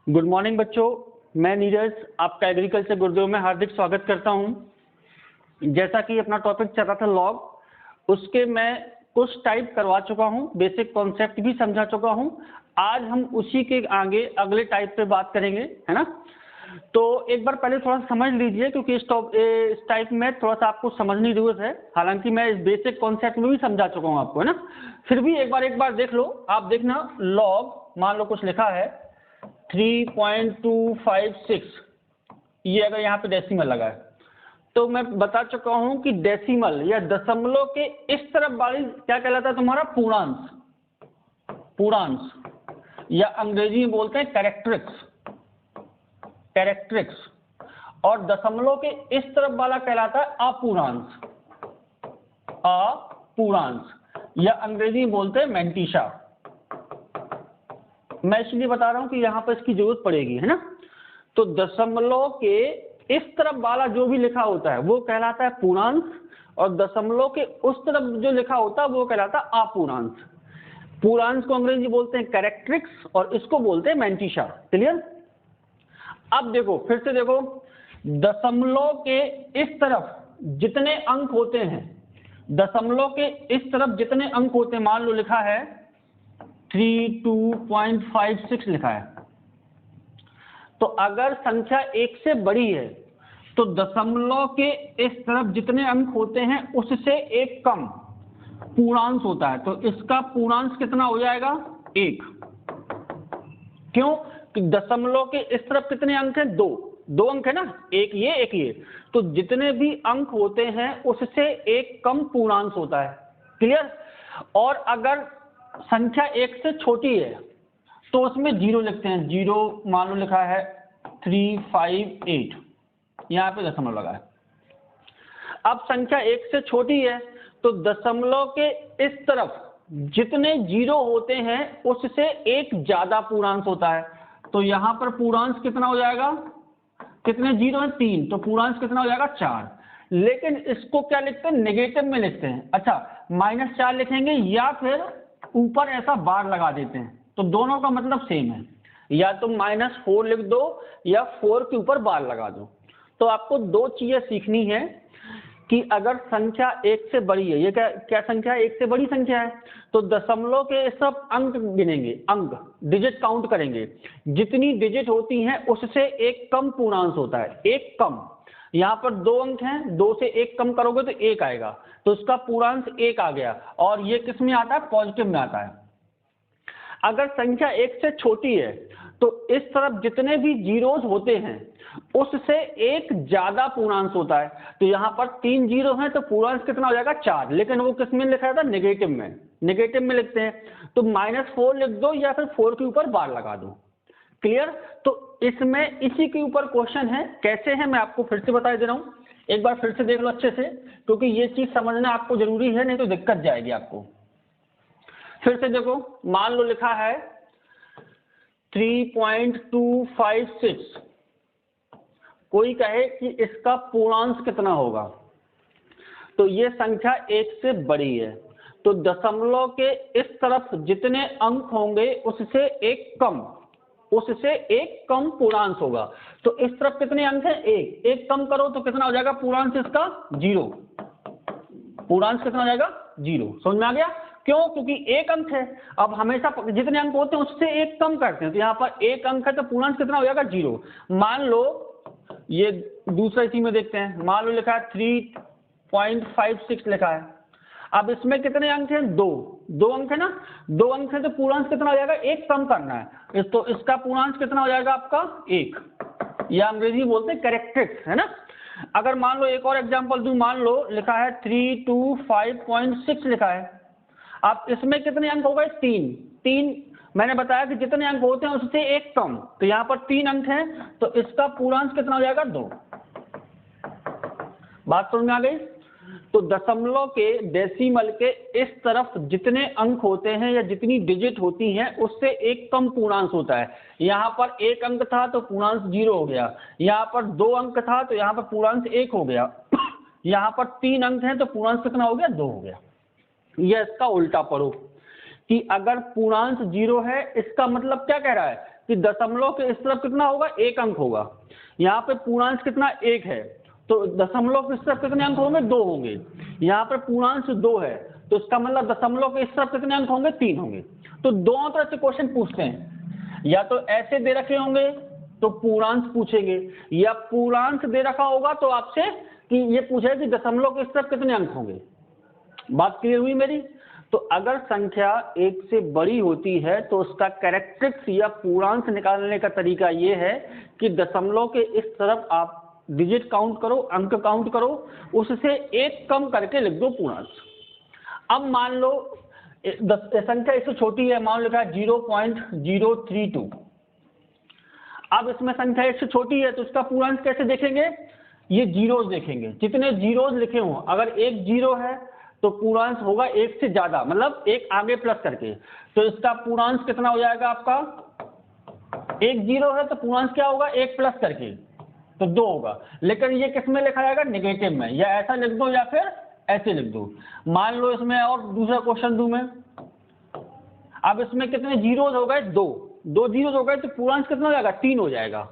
Good morning बच्चों, मैं नीरज आपका एग्रीकल्चर गुरुदेव में हार्दिक स्वागत करता हूं। जैसा कि अपना टॉपिक चल रहा था लॉग, उसके मैं कुछ टाइप करवा चुका हूं, बेसिक कॉन्सेप्ट भी समझा चुका हूं। आज हम उसी के आगे अगले टाइप पे बात करेंगे, है ना। तो एक बार पहले थोड़ा समझ लीजिए, क्योंकि इस टाइप में थोड़ा सा आपको समझने की जरूरत है। हालांकि मैं इस बेसिक कॉन्सेप्ट में भी समझा चुका हूं आपको, है ना। फिर भी एक बार देख लो। आप देखना, लॉग मान लो कुछ लिखा है 3.256, ये अगर यहाँ पे डेसिमल लगा है तो मैं बता चुका हूं कि डेसिमल या दशमलव के इस तरफ वाली क्या कहलाता है तुम्हारा पूर्णांश। पूर्णांश या अंग्रेजी में बोलते हैं कैरेक्टरिक्स। और दशमलव के इस तरफ वाला कहलाता है अपूर्णांश। अपूर्णांश या अंग्रेजी में बोलते हैं मैंटिशा। मैं इसलिए बता रहा हूं कि यहां पर इसकी जरूरत पड़ेगी, है ना। तो दशमलव के इस तरफ वाला जो भी लिखा होता है वो कहलाता है पूर्णांश, और दशमलव के उस तरफ जो लिखा होता है वो कहलाता है अपूर्णांश। पूर्णांश को अंग्रेजी बोलते हैं कैरेक्टरिक्स और इसको बोलते हैं मैंटिशा। क्लियर। अब देखो, फिर से देखो, दशमलव के इस तरफ जितने अंक होते हैं, दशमलव के इस तरफ जितने अंक होते हैं, मान लो लिखा है 32.56 लिखा है, तो अगर संख्या 1 से बड़ी है तो दशमलव के इस तरफ जितने अंक होते हैं उससे एक कम पूर्णांश होता है। तो इसका पूर्णांश कितना हो जाएगा? 1। क्यों? कि दशमलव के इस तरफ कितने अंक हैं? 2 अंक है ना, एक ये। तो जितने भी अंक होते हैं उससे एक कम पूर्णांश होता है। क्लियर। और अगर संख्या 1 से छोटी है तो उसमें 0 लिखते हैं। 0 मान लो लिखा है 358, यहाँ पे दशमलव लगा है। अब संख्या 1 से छोटी है तो दशमलव के इस तरफ जितने 0 होते हैं उससे एक ज्यादा पूर्णांश होता है। तो यहाँ पर पूर्णांश कितना हो जाएगा? कितने 0 हैं? 3। तो पूर्णांश कितना हो जाएगा? 4। लेकिन इसको क्या लिखते हैं? नेगेटिव में लिखते हैं। अच्छा, -4 लिखेंगे या फिर ऊपर ऐसा बार लगा देते हैं, तो दोनों का मतलब सेम है। या तो -4 लिख दो या 4 के ऊपर बार लगा दो। तो आपको 2 चीजें सीखनी है कि अगर संख्या 1 से बड़ी है, ये क्या संख्या है? 1 से बड़ी संख्या है, तो दशमलव के सब अंक गिनेंगे, अंक डिजिट काउंट करेंगे। जितनी डिजिट होती हैं उससे एक कम पूर्णांश होता है, एक कम। यहाँ पर 2 अंक हैं, 2 से 1 कम करोगे तो 1 आएगा, तो इसका पूर्णांश 1 आ गया। और ये किस में आता है? पॉजिटिव में आता है। अगर संख्या 1 से छोटी है तो इस तरफ जितने भी जीरोस होते हैं उससे एक ज्यादा पूर्णांश होता है। तो यहाँ पर 3 जीरो हैं तो पूर्णांश कितना हो जाएगा? 4। लेकिन वो किस में लिखा था? नेगेटिव में। नेगेटिव में लिखते हैं तो -4 लिख दो या फिर 4 के ऊपर बार लगा दो। क्लियर। तो इसमें इसी के ऊपर क्वेश्चन है। कैसे है मैं आपको फिर से बता दे रहा हूं, एक बार फिर से देख लो अच्छे से, क्योंकि ये चीज समझना आपको जरूरी है, नहीं तो दिक्कत जाएगी आपको। फिर से देखो, मान लो लिखा है 3.256, कोई कहे कि इसका पूर्णांश कितना होगा, तो ये संख्या 1 से बड़ी है, तो दशमलव के इस तरफ जितने अंक होंगे उससे एक कम पूर्णांश होगा। तो इस तरफ कितने अंक हैं? 1 कम करो तो कितना हो जाएगा पूर्णांश इसका? 0। पूर्णांश कितना हो जाएगा? 0। समझ में आ गया? क्यों? क्योंकि 1 अंक है। अब हमेशा जितने अंक होते हैं उससे 1 कम करते हैं, तो यहाँ पर 1 अंक है तो पूर्णांश कितना हो जाएगा? 0। मान लो ये दूसरा इसी में देखते हैं, मान लो लिखा है 3.56 लिखा है। अब इसमें कितने अंक हैं? 2 अंक है ना, 2 अंक है तो पूर्णांश कितना हो जाएगा? 1 कम करना है, तो इसका पूर्णांश कितना हो जाएगा आपका? 1। या अंग्रेजी बोलते हैं कैरेक्टरिक्स, है ना। अगर मान लो एक और एग्जांपल दूं, मान लो लिखा है 325.6 लिखा है। अब इसमें कितने अंक हो गए? 3। मैंने बताया कि जितने अंक होते हैं उससे 1 कम, तो यहाँ पर 3 अंक हैं तो इसका पूर्णांश कितना हो जाएगा? 2। बात समझ में आ गई? तो दशमलव के डेसिमल के इस तरफ जितने अंक होते हैं या जितनी डिजिट होती हैं उससे एक कम पूर्णांश होता है। यहाँ पर 1 अंक था तो पूर्णांश 0 हो गया, यहाँ पर 2 अंक था तो यहाँ पर पूर्णांश 1 हो गया, यहाँ पर 3 अंक हैं तो पूर्णांश कितना हो गया? 2 हो गया। यह इसका उल्टा पढ़ो कि अगर पूर्णांश 0 है, इसका मतलब क्या कह रहा है कि दशमलव के इस तरफ कितना होगा, 1 अंक होगा। यहाँ पे पूर्णांश कितना 1 है, तो दशमलव के इस तरफ कितने अंक होंगे, 2 होंगे। यहाँ पर पूर्णांश 2 है, तो इसका मतलब दशमलव के इस तरफ कितने अंक होंगे, 3 होंगे। तो दोनों तरह से क्वेश्चन पूछते हैं, या तो ऐसे दे रखे होंगे तो पूर्णांश पूछेंगे, या पूर्णांश दे रखा होगा तो आपसे कि ये पूछेगा कि दशमलव के इस तरफ कितने अंक होंगे। बात क्लियर हुई मेरी? तो अगर संख्या 1 से बड़ी होती है तो उसका कैरेक्टरिस्टिक्स या पूर्णांश निकालने का तरीका ये है कि दशमलव के इस तरफ आप डिजिट काउंट करो, अंक काउंट करो, उससे 1 कम करके लिख दो पूर्णांश। अब मान लो संख्या इससे छोटी है, मान लो लिखा है 0.032। अब इसमें संख्या 1 से छोटी है तो इसका पूर्णांश कैसे देखेंगे, ये जीरोज देखेंगे, जितने जीरोज लिखे हों, अगर 1 जीरो है तो पूर्णांश होगा 1 से ज्यादा, मतलब 1 आगे प्लस करके, तो इसका पूर्णांश कितना हो जाएगा आपका, 1 जीरो है तो पूर्णांश क्या होगा, 1 प्लस करके तो 2 होगा। लेकिन ये किस में लिखा जाएगा, नेगेटिव में, या ऐसा लिख दो या फिर ऐसे लिख दो। मान लो इसमें और दूसरा क्वेश्चन दूं मैं, अब इसमें कितने जीरोज हो गए, 2 जीरोज हो गए, तो पूर्णांश कितना हो जाएगा, 3 हो जाएगा।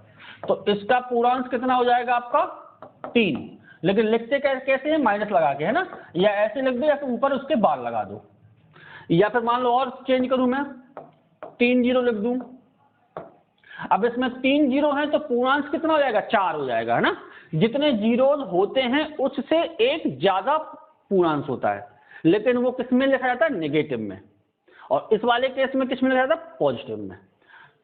तो इसका पूर्णांश कितना हो जाएगा आपका, 3। लेकिन लिखते कैसे हैं, माइनस लगा के, है ना, या ऐसे लिख दो या फिर ऊपर उसके बार लगा दो, या फिर मान लो और चेंज करूं मैं, 3 जीरो लिख दूं। अब इसमें 3 जीरो है तो पूर्णांश कितना हो जाएगा, 4 हो जाएगा, है ना। जितने जीरोज होते हैं उससे 1 ज्यादा पूर्णांश होता है, लेकिन वो किस में लिखा जाता है, नेगेटिव में, और इस वाले केस में किस में लिखा जाता है, पॉजिटिव में।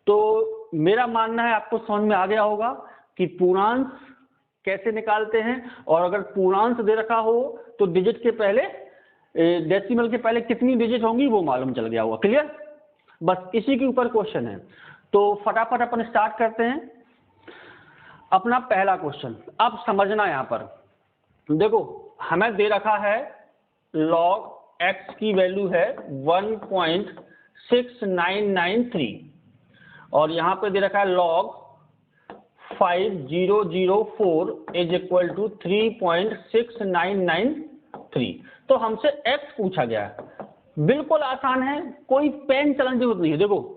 तो मेरा मानना है आपको समझ में आ गया होगा कि पूर्णांश कैसे निकालते हैं, और अगर पूर्णांश दे रखा हो तो डिजिट के पहले, डेसिमल के पहले कितनी डिजिट होंगी वो मालूम चल गया होगा। क्लियर? बस इसी के ऊपर क्वेश्चन है, तो फटाफट अपन स्टार्ट करते हैं अपना पहला क्वेश्चन। अब समझना, यहाँ पर देखो हमें दे रखा है log x की वैल्यू है 1.6993, और यहाँ पे दे रखा है log 5004 इज इक्वल टू 3.6993। तो हमसे x पूछा गया है, बिल्कुल आसान है, कोई पेन चलाने की जरूरत नहीं है। देखो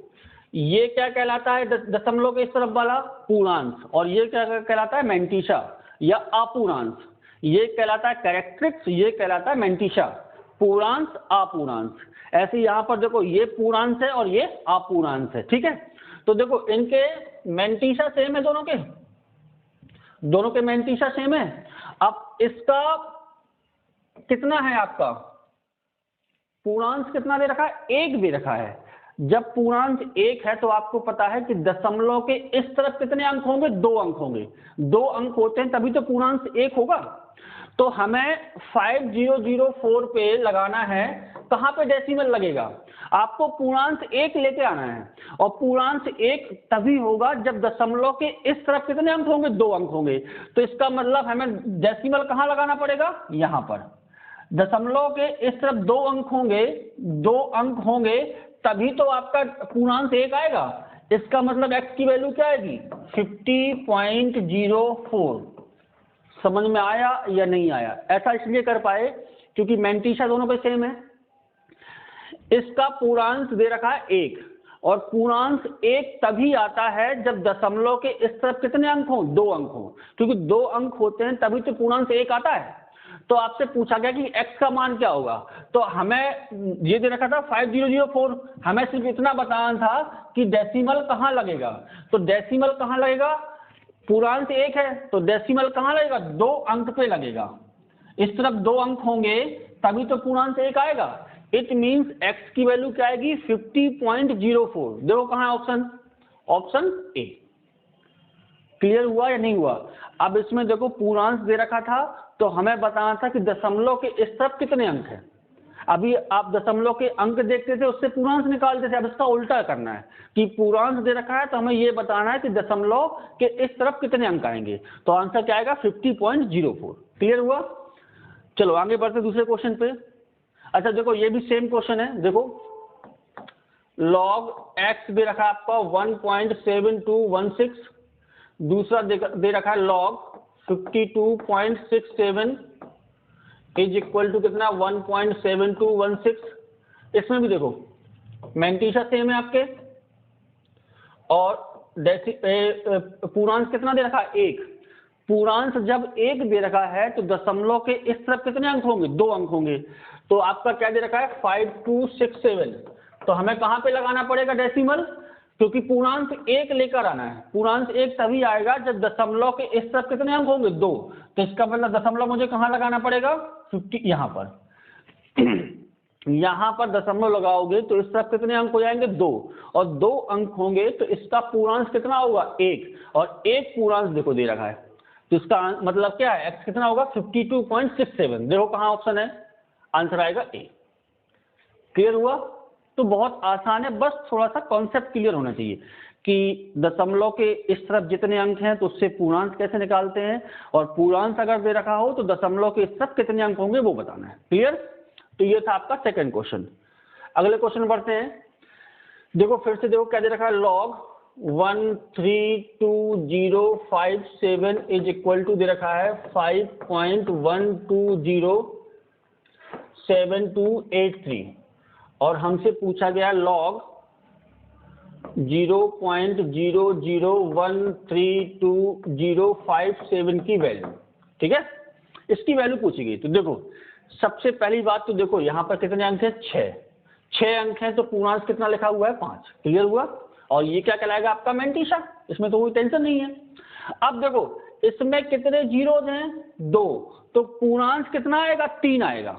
ये क्या कहलाता है, दशमलव के इस तरफ वाला पूर्णांश, और ये क्या कहलाता है, मैंटीशा या अपूर्णांश। ये कहलाता है कैरेक्टरिस्टिक्स, ये कहलाता है मैंटीशा, पूर्णांश अपूर्णांश। ऐसे यहाँ पर देखो ये पूर्णांश है और ये अपूर्णांश है, ठीक है। तो देखो इनके मैंटीशा सेम है, दोनों के मैंटीशा सेम है। अब इसका कितना है, आपका पूर्णांश कितना दे रखा है, 1 दे रखा है। जब पूर्णांश 1 है तो आपको पता है कि दशमलव के इस तरफ कितने अंक होंगे, 2 अंक होंगे। 2 अंक होते हैं तभी तो पूर्णांश 1 होगा। तो हमें 5004 पे लगाना है, कहाँ पे डेसिमल लगेगा, आपको पूर्णांश 1 लेके आना है, और पूर्णांश 1 तभी होगा जब दशमलव के इस तरफ कितने अंक होंगे, 2 अंक होंगे। तो इसका मतलब हमें डेसिमल कहाँ लगाना पड़ेगा, यहाँ पर। दशमलव के इस तरफ 2 अंक होंगे, 2 अंक होंगे, तभी तो आपका पूर्णांश 1 आएगा। इसका मतलब x की वैल्यू क्या आएगी, 50.04। समझ में आया या नहीं आया? ऐसा इसलिए कर पाए क्योंकि मैंटीशा दोनों पे सेम है। इसका पूर्णांश दे रखा है 1, और पूर्णांश 1 तभी आता है जब दशमलव के इस तरफ कितने अंक हों, 2 अंक हों, क्योंकि 2 अंक होते हैं तभी तो पूर्णांश 1 आता है। तो आपसे पूछा गया कि x का मान क्या होगा, तो हमें ये दे रखा था 5004, हमें सिर्फ इतना बताना था कि डेसिमल कहाँ लगेगा। तो डेसिमल कहाँ लगेगा, पूर्णांश 1 है तो डेसिमल कहाँ लगेगा, 2 अंक पे लगेगा। इस तरफ 2 अंक होंगे तभी तो पूर्णांश 1 आएगा। इट मीन्स x की वैल्यू क्या आएगी, 50.04। देखो कहाँ है ऑप्शन, ऑप्शन ए। क्लियर हुआ या नहीं हुआ? अब इसमें देखो पूर्णांश दे रखा था तो हमें बताना था कि दशमलव के इस तरफ कितने अंक हैं। अभी आप दशमलव के अंक देखते थे, उससे पूर्णांश निकालते थे। अब इसका उल्टा करना है कि पूर्णांश दे रखा है तो हमें ये बताना है कि दशमलव के इस तरफ कितने अंक आएंगे। तो आंसर क्या आएगा, 50.04। क्लियर हुआ? चलो आगे बढ़ते दूसरे क्वेश्चन पे। अच्छा देखो ये भी सेम क्वेश्चन है। देखो log x दे रखा है आपका 1.7216, दूसरा दे रखा है log 52.67 इज इक्वल टू कितना, 1.7216। इसमें भी देखो मैंटीशा सेम है आपके, और पूर्णांक कितना दे रखा है? 1। पूर्णांक जब 1 दे रखा है तो दशमलव के इस तरफ कितने अंक होंगे? 2 अंक होंगे। तो आपका क्या दे रखा है? 5267। तो हमें कहां पे लगाना पड़ेगा डेसिमल? क्योंकि पूर्णांक 1 लेकर आना है। पूर्णांक 1 तभी आएगा जब दशमलव के इस तरफ कितने अंक होंगे? 2। तो इसका मतलब दशमलव मुझे कहां लगाना पड़ेगा? 50 यहां पर। यहां पर दशमलव लगाओगे तो इस तरफ कितने अंक हो जाएंगे? 2। और 2 अंक होंगे तो इसका पूर्णांक कितना होगा? 1। और 1 पूर्णांक देखो दे रखा है, तो इसका मतलब क्या है? x कितना होगा? 52.67। देखो कहां ऑप्शन है, आंसर आएगा ए। क्लियर हुआ? तो बहुत आसान है, बस थोड़ा सा कॉन्सेप्ट क्लियर होना चाहिए कि दशमलव के इस तरफ जितने अंक हैं तो उससे पूर्णांक कैसे निकालते हैं, और पूर्णांक अगर दे रखा हो तो दशमलव के इस तरफ कितने अंक होंगे वो बताना है। क्लियर? तो ये था आपका सेकंड क्वेश्चन। अगले क्वेश्चन बढ़ते हैं। देखो फिर से देखो क्या दे रखा है? log 132,057 इज इक्वल टू दे रखा है 5.1207283, और हमसे पूछा गया log 0.00132057 की वैल्यू। ठीक है, इसकी वैल्यू पूछी गई। तो देखो सबसे पहली बात तो देखो यहाँ पर कितने अंक हैं? 6 अंक हैं, तो पूर्णांक कितना लिखा हुआ है? 5। क्लियर हुआ? और ये क्या कहलाएगा? आपका मैंटिशा। इसमें तो कोई टेंशन नहीं है। अब देखो इसमें कितने जीरोज हैं? 2। तो पूर्णांक कितना आएगा? 3 आएगा,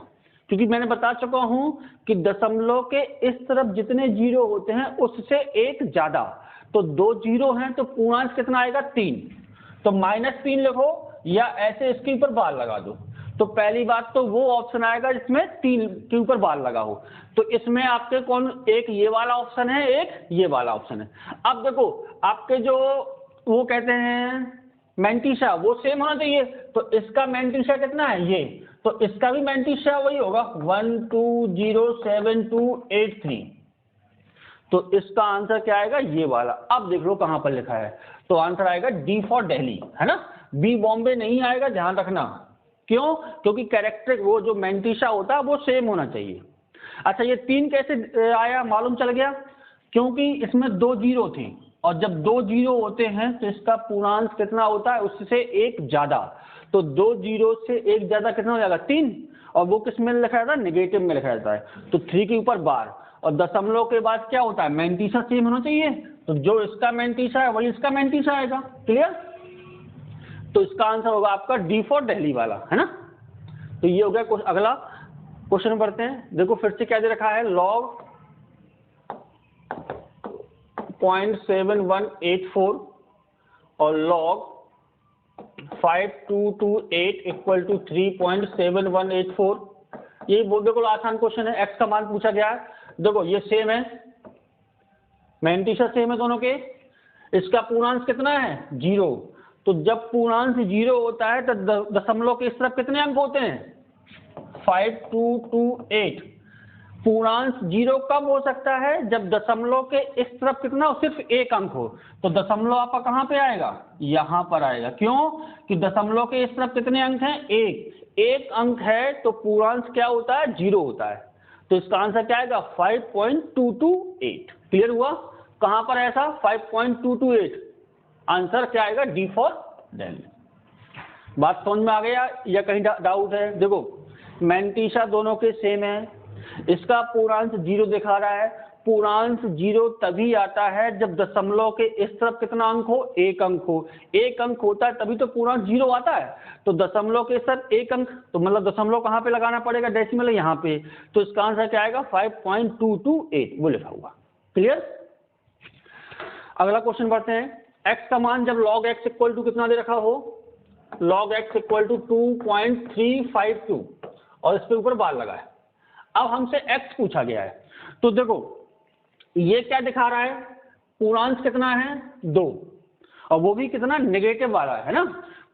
क्योंकि मैंने बता चुका हूं कि दशमलव के इस तरफ जितने जीरो होते हैं उससे एक ज्यादा। तो 2 जीरो हैं तो पूर्णांक कितना आएगा? 3। तो -3 लिखो या ऐसे इसके ऊपर बार लगा दो। तो पहली बात तो वो ऑप्शन आएगा जिसमें 3 के ऊपर बार लगा हो। तो इसमें आपके कौन? एक ये वाला ऑप्शन है, एक ये वाला ऑप्शन है। अब देखो आपके जो वो कहते हैं मैंटिशा, वो सेम होना चाहिए। तो इसका मैंटिशा कितना है? ये। तो इसका भी मैंटिशा वही होगा 1207283। तो इसका आंसर क्या आएगा? ये वाला। अब देख लो कहां पर लिखा है, तो आंसर आएगा डी फॉर दिल्ली, है ना? बी बॉम्बे नहीं आएगा, ध्यान रखना। क्यों? क्योंकि कैरेक्टर वो जो मैंटिशा होता है वो सेम होना चाहिए। अच्छा ये 3 कैसे आया मालूम चल गया? क्योंकि इसमें 2 जीरो थी, और जब 2 जीरो होते हैं तो इसका पूर्णांक कितना होता है? उससे एक ज्यादा। तो 2 जीरो से एक ज्यादा कितना हो जाएगा? 3। और वो किस में लिखा जाता है? नेगेटिव में लिखा जाता है। तो 3 के ऊपर बार, और दशमलव के बाद क्या होता है? मैंटिशा सेम होना चाहिए। तो जो इसका मैंटिशा है वही इसका मैंटिशा आएगा। क्लियर? तो इसका आंसर होगा आपका डी फॉर दिल्ली वाला, है ना? तो ये हो गया। अगला क्वेश्चन बढ़ते हैं। देखो फिर से क्या दे रखा है? log 0.7184 और log 5228 इक्वल टू 3.7184। ये बिल्कुल आसान क्वेश्चन है। x का मान पूछा गया है। देखो ये सेम है, मैंटिशा सेम है दोनों के। इसका पूर्णांक कितना है? 0। तो जब पूर्णांक 0 होता है तो दशमलव के इस तरफ कितने अंक होते हैं? 5228। पूर्णांक 0 कब हो सकता है? जब दशमलव के इस तरफ कितना हो? सिर्फ एक अंक हो। तो दशमलव आपका कहां पे आएगा? यहां पर आएगा। क्यों? कि दशमलव के इस तरफ कितने अंक हैं? एक अंक है, तो पूर्णांक क्या होता है? 0 होता है। तो इसका आंसर क्या आएगा? 5.228। क्लियर हुआ? कहां पर ऐसा? 5.228। आंसर क्या आएगा? D for Delhi. बात समझ में आ गया या कहीं डाउट है? देखो मैंटिशा दोनों के सेम है। इसका पूर्णांक 0 दिखा रहा है। पूर्णांक 0 तभी आता है जब दशमलव के इस तरफ कितना अंक हो? एक अंक हो। एक अंक होता है तभी तो पूर्णांक 0 आता है। तो दशमलव के इस तरफ एक अंक, तो मतलब दशमलव कहां पे लगाना पड़ेगा? डेसिमल यहाँ पे। तो इसका आंसर क्या आएगा? 5.228 वो लिखा हुआ। क्लियर? अगला क्वेश्चन बढ़ते हैं। x का मान जब log x इक्वल टू कितना दे रखा हो? log x इक्वल टू 2.352, और इस पे ऊपर बार लगा है। अब हमसे x पूछा गया है। तो देखो ये क्या दिखा रहा है? पूर्णांक कितना है? 2, और वो भी कितना? नेगेटिव वाला है ना?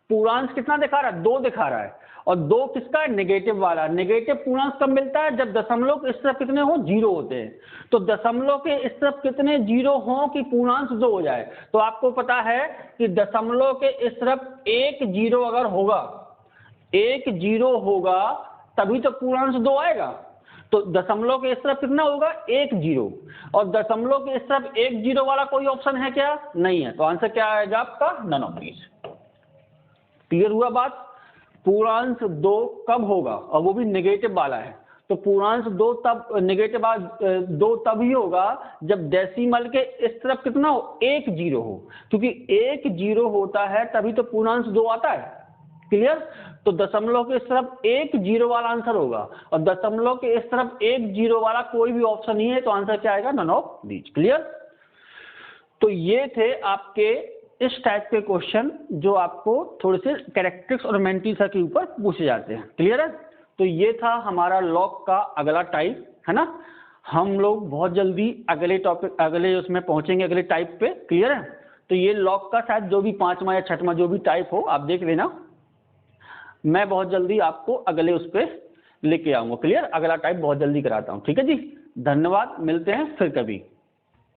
पूर्णांक कितना दिखा रहा है? 2 दिखा रहा है। और 2 किसका है? नेगेटिव वाला। नेगेटिव पूर्णांक कब मिलता है? जब दशमलव इस तरफ कितने हो? 0 होते हैं। तो दशमलव के इस तरफ कितने 0 हो कि पूर्णांक 2 हो जाए? तो आपको पता है कि दशमलव के इस तरफ एक 0 अगर होगा, एक 0 होगा तभी तो पूर्णांक 2 आएगा। तो दशमलव के इस तरफ कितना होगा, 1 0, और दशमलव के इस तरफ 1 0 वाला कोई ऑप्शन है क्या, नहीं है, तो आंसर क्या आएगा आपका, नन ऑफ दीज। क्लियर हुआ बात। पूर्णांश 2 कब होगा, और वो भी नेगेटिव वाला है, तो पूर्णांश 2 तब नेगेटिव 2 तभी होगा जब डेसिमल के इस तरफ कितना हो, 1 0 हो, क्योंकि 1 0 होता है तभी तो पूर्णांश 2 आता है। क्लियर। तो दशमलव के इस तरफ 1 0 वाला आंसर होगा, और दशमलव के इस तरफ 1 0 वाला कोई भी ऑप्शन नहीं है, तो आंसर क्या आएगा, नन ऑफ दीज। क्लियर। तो ये थे आपके इस टाइप के क्वेश्चन जो आपको थोड़े से कैरेक्टरिस्टिक्स और मेंटिसा के ऊपर पूछे जाते हैं। क्लियर है। तो ये था हमारा लॉग का अगला टाइप, है ना। हम लोग बहुत जल्दी अगले टॉपिक, अगले उसमें पहुंचेंगे, अगले टाइप पे। क्लियर है। तो ये लॉग का शायद जो भी 5वां या 6वां जो भी टाइप हो आप देख लेना, मैं बहुत जल्दी आपको अगले उस पर लेके आऊंगा। क्लियर। अगला टाइप बहुत जल्दी कराता हूँ। ठीक है जी, धन्यवाद, मिलते हैं फिर कभी।